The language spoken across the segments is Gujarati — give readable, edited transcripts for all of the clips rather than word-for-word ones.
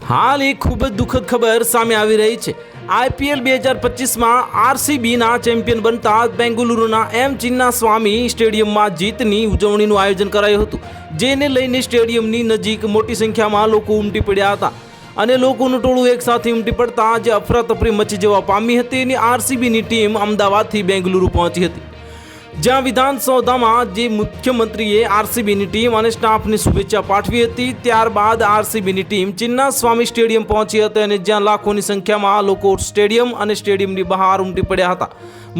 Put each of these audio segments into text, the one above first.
હાલ એક ખૂબ જ દુઃખદ ખબર સામે આવી રહી છે। આઈપીએલ 2025માં આરસીબીના ચેમ્પિયન બનતા બેંગલુરુના એમ ચિન્નાસ્વામી સ્ટેડિયમમાં જીતની ઉજવણીનું આયોજન કરાયું હતું, જેને લઈને સ્ટેડિયમની નજીક મોટી સંખ્યામાં લોકો ઉમટી પડ્યા હતા અને લોકોનું ટોળું એકસાથે ઉમટી પડતા જે અફરાતફરી મચી જવા પામી હતી અને આરસીબીની ટીમ અમદાવાદથી બેંગલુરુ પહોંચી હતી, જ્યાં વિધાનસૌધામાં જે મુખ્યમંત્રીએ આરસીબીની ટીમ અને સ્ટાફને શુભેચ્છા પાઠવી હતી। ત્યારબાદ આરસીબીની ટીમ ચિન્નાસ્વામી સ્ટેડિયમ પહોંચી હતી અને જ્યાં લાખોની સંખ્યામાં લોકો સ્ટેડિયમ અને સ્ટેડિયમની બહાર ઉમટી પડ્યા હતા।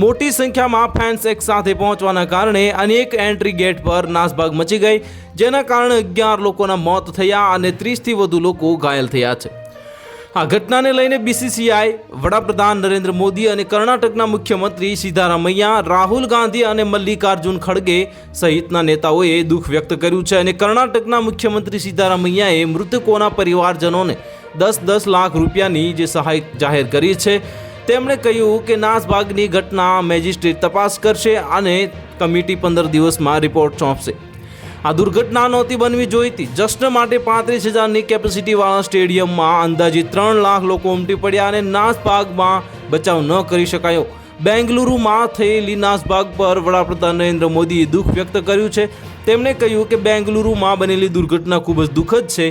મોટી સંખ્યામાં ફેન્સ એક સાથે પહોંચવાના કારણે અનેક એન્ટ્રી ગેટ પર નાસભાગ મચી ગઈ, જેના કારણે 11 લોકોના મોત થયા અને 30થી વધુ લોકો ઘાયલ થયા છે। આ ઘટનાને લઈને બીસીસીઆઈ, વડાપ્રધાન નરેન્દ્ર મોદી અને કર્ણાટકના મુખ્યમંત્રી સિદ્ધારામૈયા, રાહુલ ગાંધી અને મલ્લિકાર્જુન ખડગે સહિતના નેતાઓએ દુઃખ વ્યક્ત કર્યું છે અને કર્ણાટકના મુખ્યમંત્રી સિદ્ધારામૈયાએ મૃતકોના પરિવારજનોને 10-10 લાખ રૂપિયાની જે સહાય જાહેર કરી છે। તેમણે કહ્યું કે નાસભાગની ઘટના મેજિસ્ટ્રેટ તપાસ કરશે અને કમિટી 15 દિવસમાં રિપોર્ટ સોંપશે। આ દુર્ઘટના નહોતી બનવી જોઈતી। જશ્ન માટે 35,000ની કેપેસિટીવાળા સ્ટેડિયમમાં અંદાજિત 3 લાખ લોકો ઉમટી પડ્યા અને નાસભાગમાં બચાવ ન કરી શકાયો। બેંગલુરુમાં થયેલી નાસભાગ પર વડાપ્રધાન નરેન્દ્ર મોદીએ દુઃખ વ્યક્ત કર્યું છે। તેમણે કહ્યું કે બેંગલુરુમાં બનેલી દુર્ઘટના ખૂબ જ દુઃખદ છે।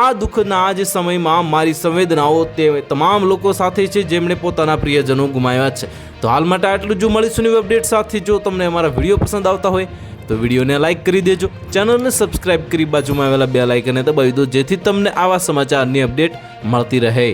આ દુઃખના જ સમયમાં મારી સંવેદનાઓ તે તમામ લોકો સાથે છે જેમણે પોતાના પ્રિયજનો ગુમાવ્યા છે। તો હાલ માટે આટલું। જો મળીશું નવી અપડેટ સાથે। જો તમને અમારા વિડીયો પસંદ આવતા હોય તો વિડીયોને લાઇક કરી દેજો, ચેનલને સબસ્ક્રાઇબ કરી બાજુમાં આવેલા બેલ આઇકનને દબાવી દો, જેથી તમને આવા સમાચારની અપડેટ મળતી રહે।